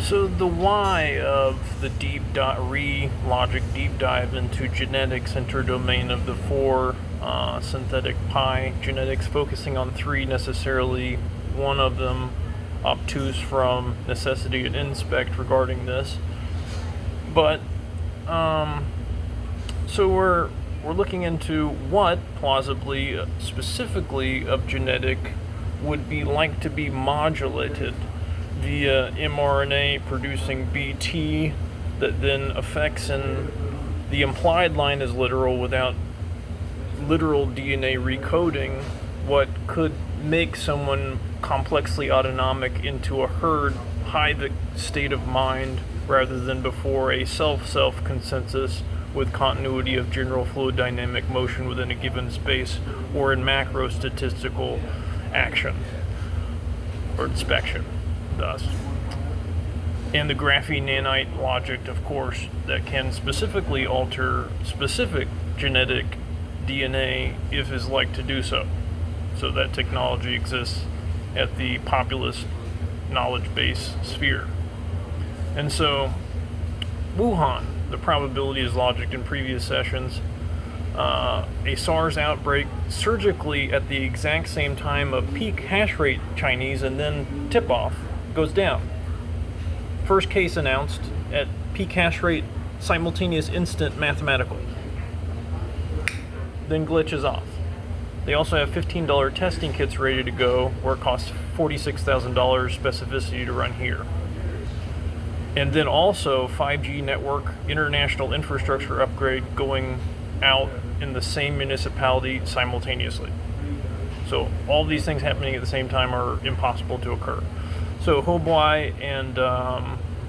So the why of the logic deep dive into genetics interdomain of the four synthetic pi genetics, focusing on three necessarily, one of them obtuse from necessity and inspect regarding this. But so we're looking into what plausibly, specifically of genetic, would be like to be modulated via mRNA producing BT that then affects, and the implied line is literal without literal DNA recoding, what could make someone complexly autonomic into a herd high state of mind rather than before a self consensus with continuity of general fluid dynamic motion within a given space or in macro statistical action or inspection, thus. And the graphene nanite logic, of course, that can specifically alter specific genetic DNA if is like to do so. So that technology exists at the populist knowledge base sphere. And so Wuhan, the probability is logic in previous sessions, a SARS outbreak surgically at the exact same time of peak hash rate Chinese and then tip-off goes down. First case announced at peak hash rate, simultaneous instant mathematical. Then glitches off. They also have $15 testing kits ready to go, where it costs $46,000 specificity to run here. And then also 5G network international infrastructure upgrade going out in the same municipality simultaneously. So all these things happening at the same time are impossible to occur. So Hobei and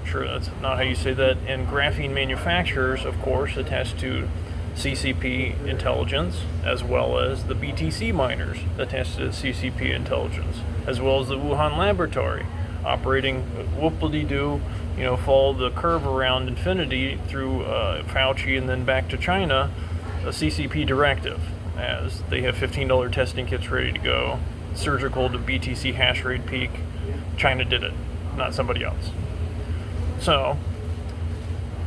sure that's not how you say that, and graphene manufacturers, of course, attached to CCP intelligence, as well as the BTC miners attached to CCP intelligence, as well as the Wuhan laboratory operating whoop-de-doo, follow the curve around infinity through Fauci and then back to China, a CCP directive, as they have $15 testing kits ready to go, surgical to BTC hash rate peak. China did it, not somebody else. So,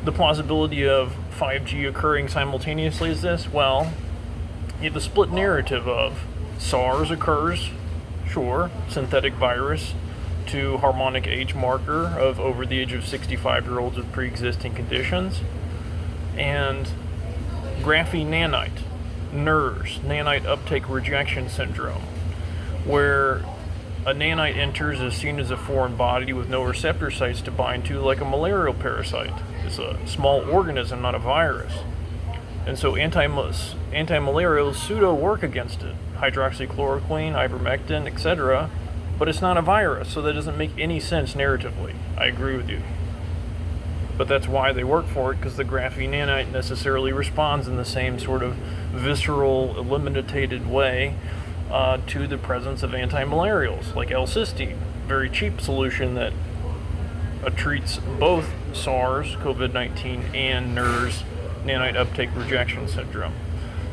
the plausibility of 5G occurring simultaneously is this? Well, you have the split narrative of SARS occurs, sure, synthetic virus, to harmonic age marker of over the age of 65-year-olds with pre-existing conditions, and graphene nanite, NURS, nanite uptake rejection syndrome, where a nanite enters as seen as a foreign body with no receptor sites to bind to, like a malarial parasite. It's a small organism, not a virus. And so anti-malarials pseudo work against it, hydroxychloroquine, ivermectin, etc., but it's not a virus, so that doesn't make any sense narratively. I agree with you. But that's why they work for it, because the graphene nanite necessarily responds in the same sort of visceral, eliminated way to the presence of anti-malarials, like L-cysteine, very cheap solution that treats both SARS, COVID-19, and NURS, nanite uptake rejection syndrome.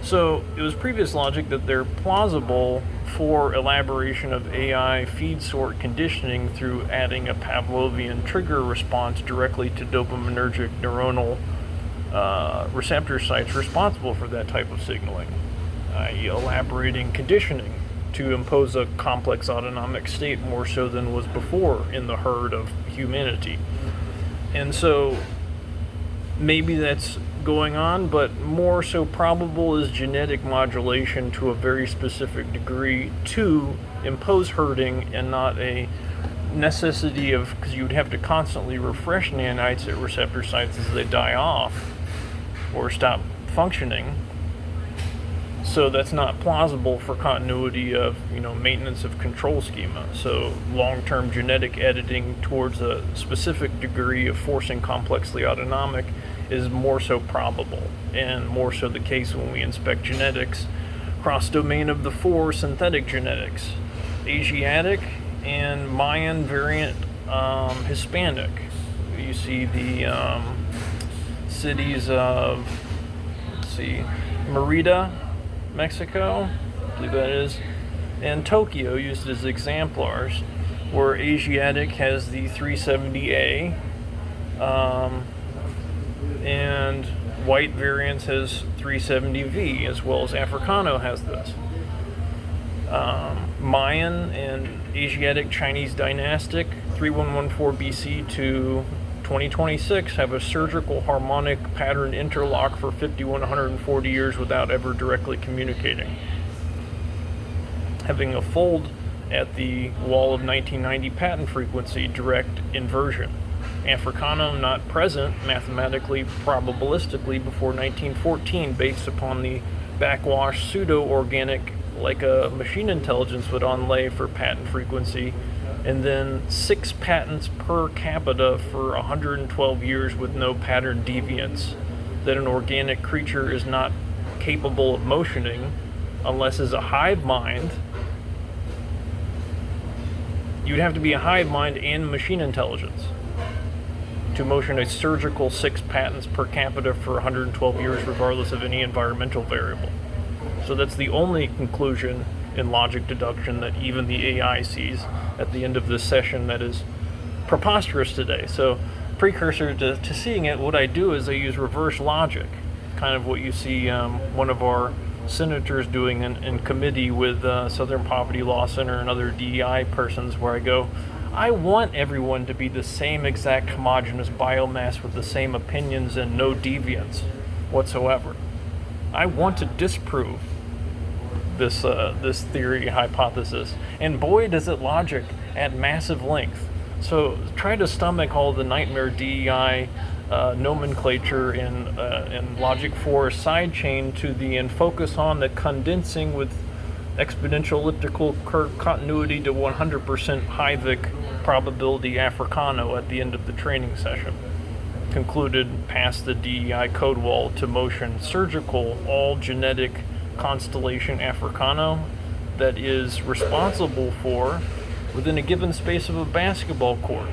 So it was previous logic that they're plausible for elaboration of AI feed sort conditioning through adding a Pavlovian trigger response directly to dopaminergic neuronal receptor sites responsible for that type of signaling, i.e. elaborating conditioning to impose a complex autonomic state more so than was before in the herd of humanity. And so maybe that's going on, but more so probable is genetic modulation to a very specific degree to impose herding and not a necessity of, because you'd have to constantly refresh nanites at receptor sites as they die off or stop functioning. So that's not plausible for continuity of, maintenance of control schema. So long-term genetic editing towards a specific degree of forcing complexly autonomic is more so probable, and more so the case when we inspect genetics cross-domain of the four synthetic genetics: Asiatic and Mayan variant Hispanic. You see the cities of, Merida, Mexico, I believe that is, and Tokyo used as exemplars. where Asiatic has the 370A, and white variants has 370V, as well as Africano has this. Mayan and Asiatic Chinese dynastic 3114 BC to 2026 have a surgical harmonic pattern interlock for 5140 years without ever directly communicating, having a fold at the wall of 1990 patent frequency direct inversion. Africano not present mathematically probabilistically before 1914 based upon the backwash pseudo-organic like a machine intelligence would onlay for patent frequency, and then 6 patents per capita for 112 years with no pattern deviance, that an organic creature is not capable of motioning unless as a hive mind. You'd have to be a hive mind and machine intelligence to motion a surgical 6 patents per capita for 112 years regardless of any environmental variable. So that's the only conclusion in logic deduction that even the AI sees at the end of this session that is preposterous today. So precursor to seeing it, what I do is I use reverse logic, kind of what you see one of our senators doing in committee with Southern Poverty Law Center and other DEI persons, where I go, I want everyone to be the same exact homogeneous biomass with the same opinions and no deviance whatsoever. I want to disprove this theory hypothesis, and boy does it logic at massive length. So try to stomach all the nightmare DEI nomenclature in logic 4 sidechain to the and focus on the condensing with exponential elliptical curve continuity to 100% Hyvic probability Africano at the end of the training session. Concluded past the DEI code wall to motion surgical all genetic constellation Africano that is responsible for, within a given space of a basketball court,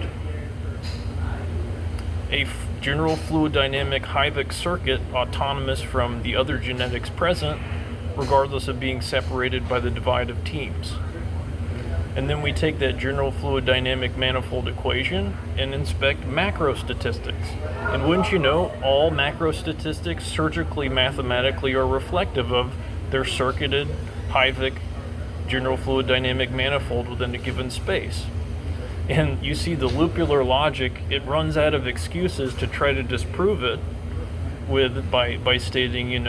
a general fluid dynamic Hyvic circuit autonomous from the other genetics present, regardless of being separated by the divide of teams. And then we take that general fluid dynamic manifold equation and inspect macro statistics. And wouldn't you know, all macro statistics surgically mathematically are reflective of their circuited Hyvic general fluid dynamic manifold within a given space. And you see the loopular logic, it runs out of excuses to try to disprove it by stating,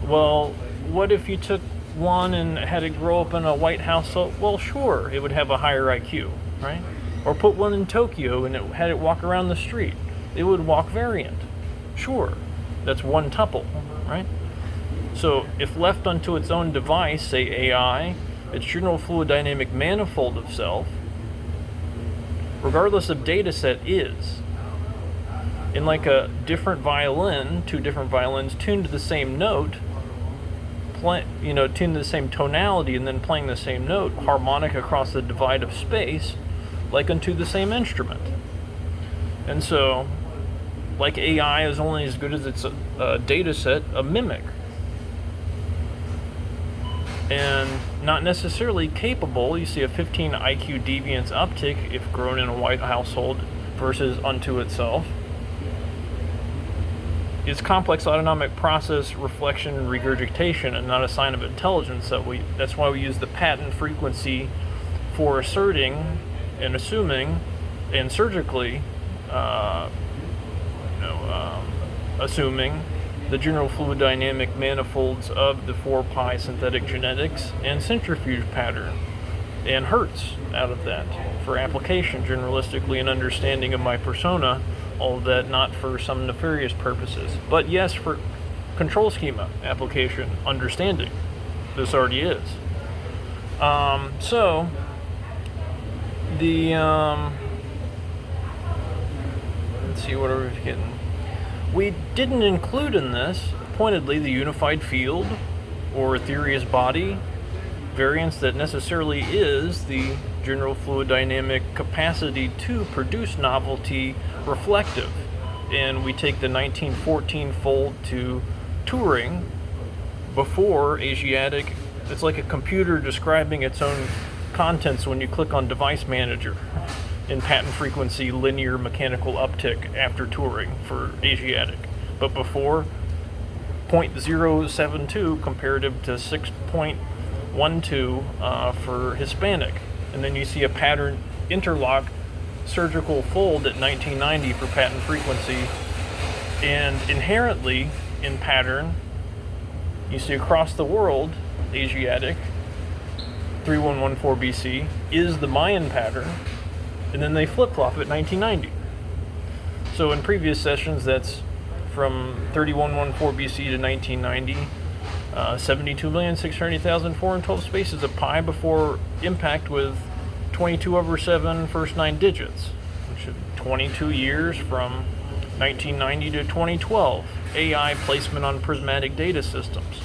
well, what if you took one and had it grow up in a white household? Well, sure, it would have a higher IQ, right? Or put one in Tokyo and had it walk around the street. It would walk variant. Sure, that's one tuple, right? So if left unto its own device, say AI, its general fluid dynamic manifold of self, regardless of data set, is in like a different violin, 2 different violins tuned to the same note, tuned to the same tonality and then playing the same note, harmonic across the divide of space, like unto the same instrument. And so, like AI is only as good as its data set, a mimic. And not necessarily capable. You see a 15 IQ deviance uptick if grown in a white household versus unto itself. It's complex autonomic process, reflection, and regurgitation, and not a sign of intelligence. That's why we use the patent frequency for asserting and assuming, and surgically, assuming the general fluid dynamic manifolds of the 4-pi synthetic genetics and centrifuge pattern, and Hertz out of that for application generalistically and understanding of my persona. All of that not for some nefarious purposes, but yes, for control schema application understanding. This already is. So the let's see, what are we getting? We didn't include in this pointedly the unified field or ethereous body variance that necessarily is the general fluid dynamic capacity to produce novelty reflective. And we take the 1914 fold to Turing before Asiatic. It's like a computer describing its own contents when you click on Device Manager in patent frequency linear mechanical uptick after Turing for Asiatic. But before, 0.072 comparative to 6.12 for Hispanic. And then you see a pattern interlock surgical fold at 1990 for patent frequency. And inherently in pattern, you see across the world, Asiatic, 3114 BC, is the Mayan pattern, and then they flip-flop at 1990. So in previous sessions, that's from 3114 BC to 1990, 72,600,412 spaces of pi before impact with 22/7 first 9 digits, which is 22 years from 1990 to 2012. AI placement on prismatic data systems.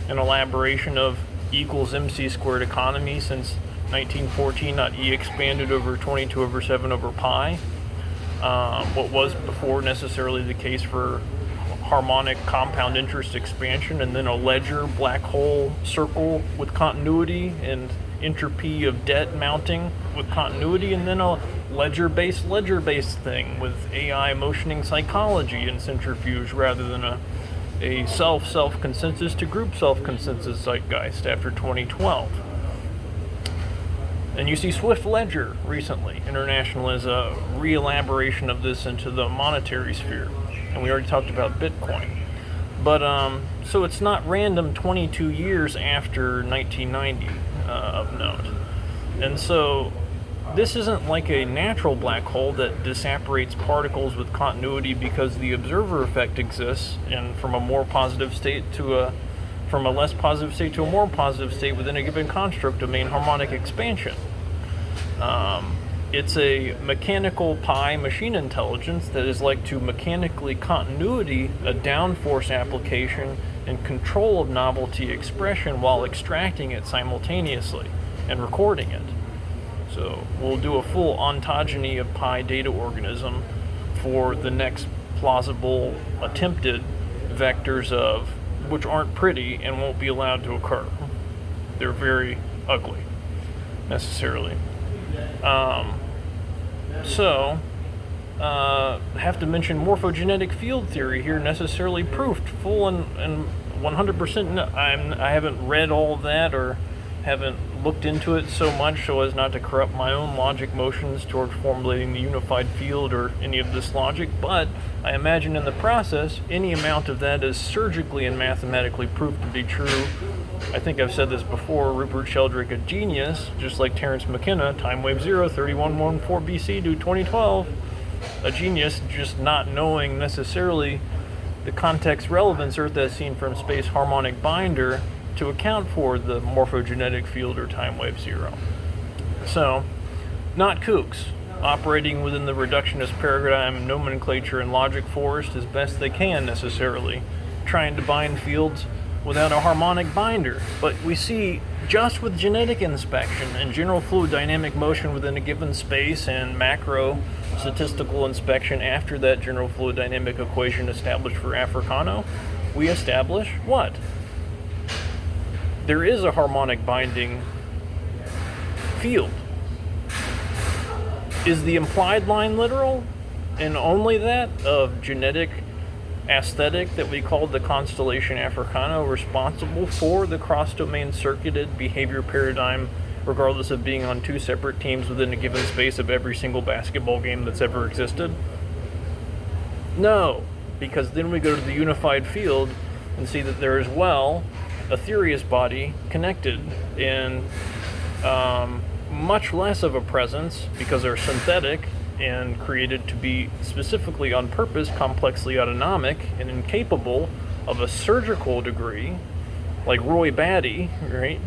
An elaboration of equals MC squared economy since 1914, not E expanded over 22/7 over pi. What was before necessarily the case for harmonic compound interest expansion, and then a ledger black hole circle with continuity and entropy of debt mounting with continuity, and then a ledger-based thing with AI motioning psychology and centrifuge rather than a self-consensus to group self-consensus zeitgeist after 2012. And you see Swift Ledger recently, international, as a re-elaboration of this into the monetary sphere. And we already talked about Bitcoin. But, so it's not random 22 years after 1990 of note. And so this isn't like a natural black hole that disapparates particles with continuity because the observer effect exists, and from a more positive state to from a less positive state to a more positive state within a given construct domain harmonic expansion. It's a mechanical pi machine intelligence that is like to mechanically continuity a downforce application and control of novelty expression while extracting it simultaneously and recording it. So we'll do a full ontogeny of pi data organism for the next plausible attempted vectors of which aren't pretty and won't be allowed to occur. They're very ugly, necessarily. Have to mention morphogenetic field theory here, necessarily proofed, full and 100%. I haven't read all of that or haven't looked into it so much so as not to corrupt my own logic motions towards formulating the unified field or any of this logic, but I imagine in the process, any amount of that is surgically and mathematically proved to be true. I think I've said this before, Rupert Sheldrake, a genius, just like Terence McKenna, time wave 0, 3114 BC to 2012, a genius just not knowing necessarily the context relevance Earth as seen from space harmonic binder to account for the morphogenetic field or time wave 0. So, not kooks, operating within the reductionist paradigm, nomenclature, and logic forest as best they can necessarily, trying to bind fields without a harmonic binder. But we see just with genetic inspection and general fluid dynamic motion within a given space and macro statistical inspection after that general fluid dynamic equation established for Africano, we establish what? There is a harmonic binding field. Is the implied line literal? And only that of genetic aesthetic that we called the constellation Africano responsible for the cross-domain circuited behavior paradigm, regardless of being on two separate teams within a given space of every single basketball game that's ever existed? No, because then we go to the unified field and see that there is, well, a Ethereus body connected in much less of a presence because they're synthetic and created to be specifically on purpose complexly autonomic and incapable of a surgical degree, like Roy Batty, right?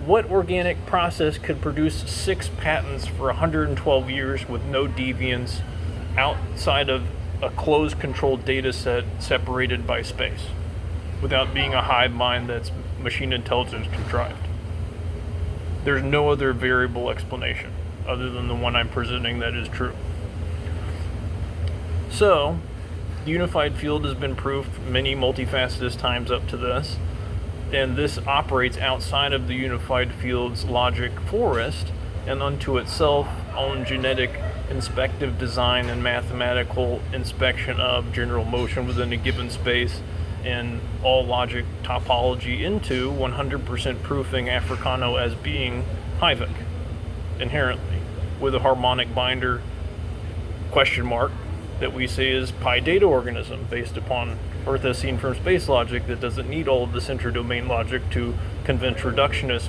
What organic process could produce 6 patents for 112 years with no deviance outside of a closed controlled data set separated by space, without being a hive mind that's machine intelligence contrived? There's no other variable explanation other than the one I'm presenting that is true. So, the unified field has been proved many multifaceted times up to this. And this operates outside of the unified field's logic forest and unto itself own genetic inspective design and mathematical inspection of general motion within a given space and all logic topology into 100% proofing Africano as being Hyvic inherently with a harmonic binder question mark that we say is pi data organism based upon Earth as seen from space logic that doesn't need all of this inter-domain logic to convince reductionist,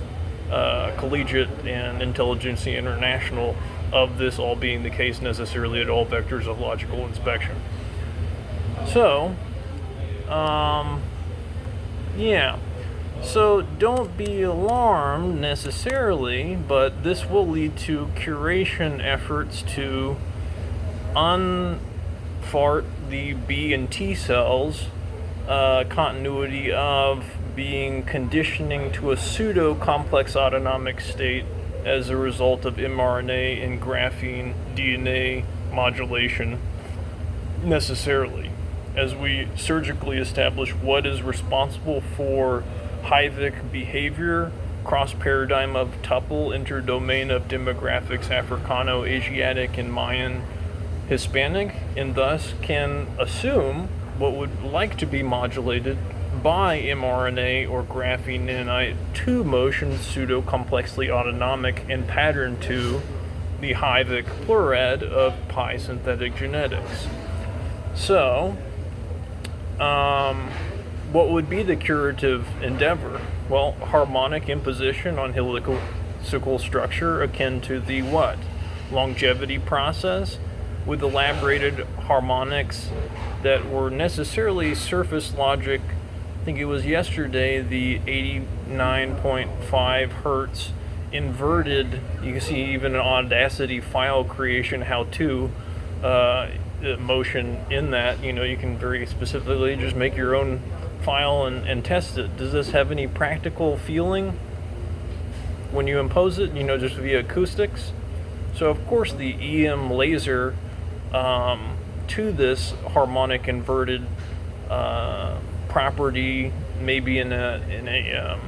collegiate, and intelligentsia international of this all being the case necessarily at all vectors of logical inspection. So, yeah. So don't be alarmed necessarily, but this will lead to curation efforts to unfart the B and T cells, continuity of being conditioning to a pseudo-complex autonomic state as a result of mRNA and graphene DNA modulation necessarily, as we surgically establish what is responsible for Hyvic behavior, cross-paradigm of tuple, interdomain of demographics, Africano, Asiatic, and Mayan, Hispanic, and thus can assume what would like to be modulated by mRNA or graphene nanite to motion pseudo-complexly autonomic and pattern to the Hyvic plurad of pi synthetic genetics. So, what would be the curative endeavor? Well, harmonic imposition on helical structure akin to the what? Longevity process with elaborated harmonics that were necessarily surface logic. I think it was yesterday, the 89.5 hertz inverted, you can see even an Audacity file creation how-to motion in that. You know, you can very specifically just make your own file and test it. Does this have any practical feeling when you impose it, you know, just via acoustics? So of course the EM laser to this harmonic inverted property, maybe in a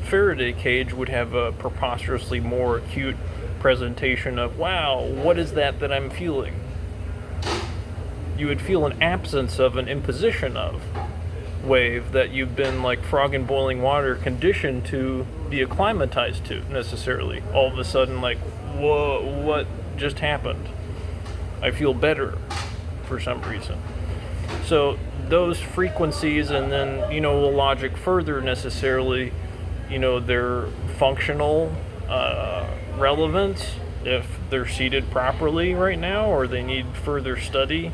Faraday cage, would have a preposterously more acute presentation of, wow, what is that I'm feeling? You would feel an absence of an imposition of wave that you've been, like frog in boiling water, conditioned to be acclimatized to necessarily. All of a sudden, like, whoa, what just happened? I feel better for some reason. So those frequencies, and then, you know, will logic further necessarily, you know, their functional relevance, if they're seated properly right now or they need further study.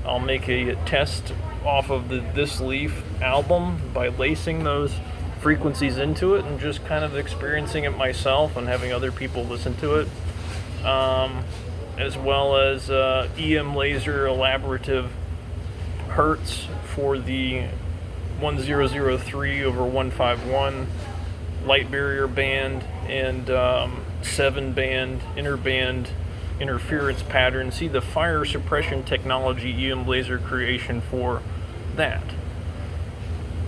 I'll make a test off of this Leaf album by lacing those frequencies into it and just kind of experiencing it myself and having other people listen to it, as well as EM laser elaborative hertz for the 1003 over 151 light barrier band and 7-band interband interference pattern. See the fire suppression technology EM laser creation for that.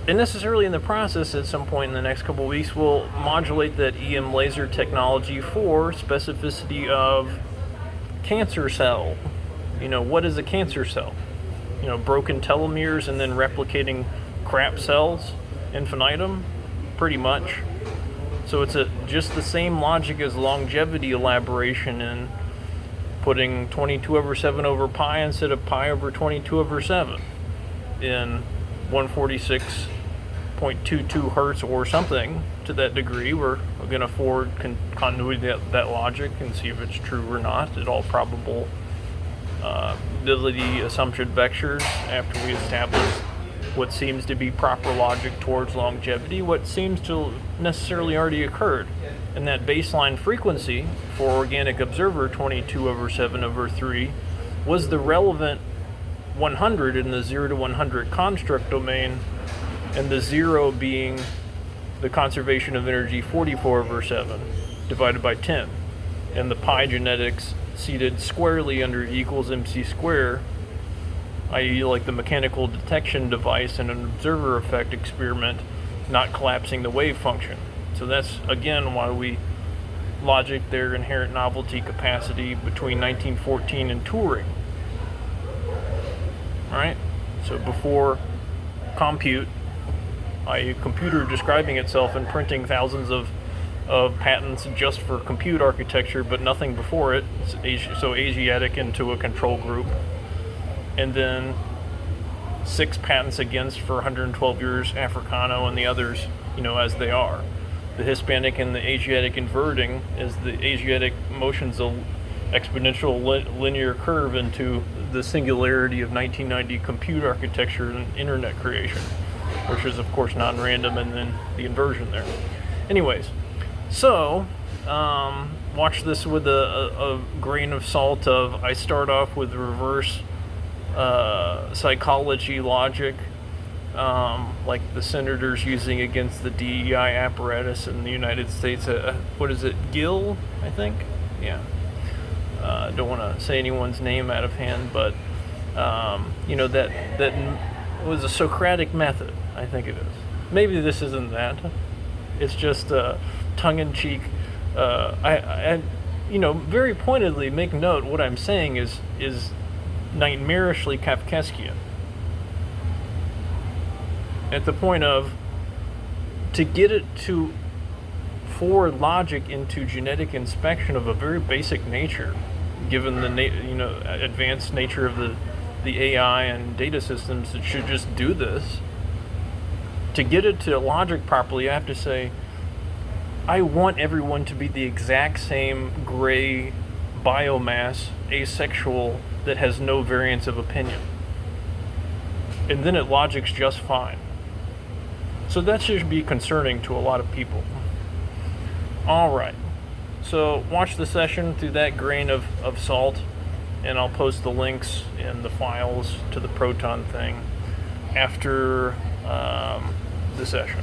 And necessarily in the process at some point in the next couple of weeks we'll modulate that EM laser technology for specificity of cancer cell. You know, what is a cancer cell? You know, broken telomeres and then replicating crap cells, infinitum, pretty much. So it's just the same logic as longevity elaboration and putting 22 over 7 over pi instead of pi over 22 over 7 in 146.22 hertz or something to that degree. We're going to forward continuity that logic and see if it's true or not at all probable ability assumption vectors after we establish what seems to be proper logic towards longevity, what seems to necessarily already occurred. And that baseline frequency for organic observer 22 over 7 over 3 was the relevant 100 in the 0 to 100 construct domain, and the 0 being the conservation of energy 44 over 7 divided by 10, and the pi genetics seated squarely under E equals mc square, i.e. like the mechanical detection device in an observer effect experiment not collapsing the wave function. So that's, again, why we logic their inherent novelty capacity between 1914 and Turing. Right? So before compute, i.e. computer describing itself and printing thousands of patents just for compute architecture, but nothing before it. So Asiatic into a control group. And then 6 patents against for 112 years, Africano and the others, as they are. The Hispanic and the Asiatic inverting is the Asiatic motion's a exponential linear curve into the singularity of 1990 compute architecture and internet creation, which is of course non-random, and then the inversion there. Anyways, so watch this with a grain of salt of, I start off with reverse psychology logic, like the senators using against the DEI apparatus in the United States. What is it, Gill, I think? Yeah. Don't want to say anyone's name out of hand, but that was a Socratic method, I think it is. Maybe this isn't that. It's just tongue-in-cheek. I very pointedly make note what I'm saying is nightmarishly Kafkaskian. At the point of, to get it to forward logic into genetic inspection of a very basic nature, given the advanced nature of the AI and data systems that should just do this. To get it to logic properly, I have to say, I want everyone to be the exact same gray biomass, asexual, that has no variance of opinion. And then it logic's just fine. So that should be concerning to a lot of people. All right. So watch the session through that grain of salt, and I'll post the links and the files to the Proton thing after the session.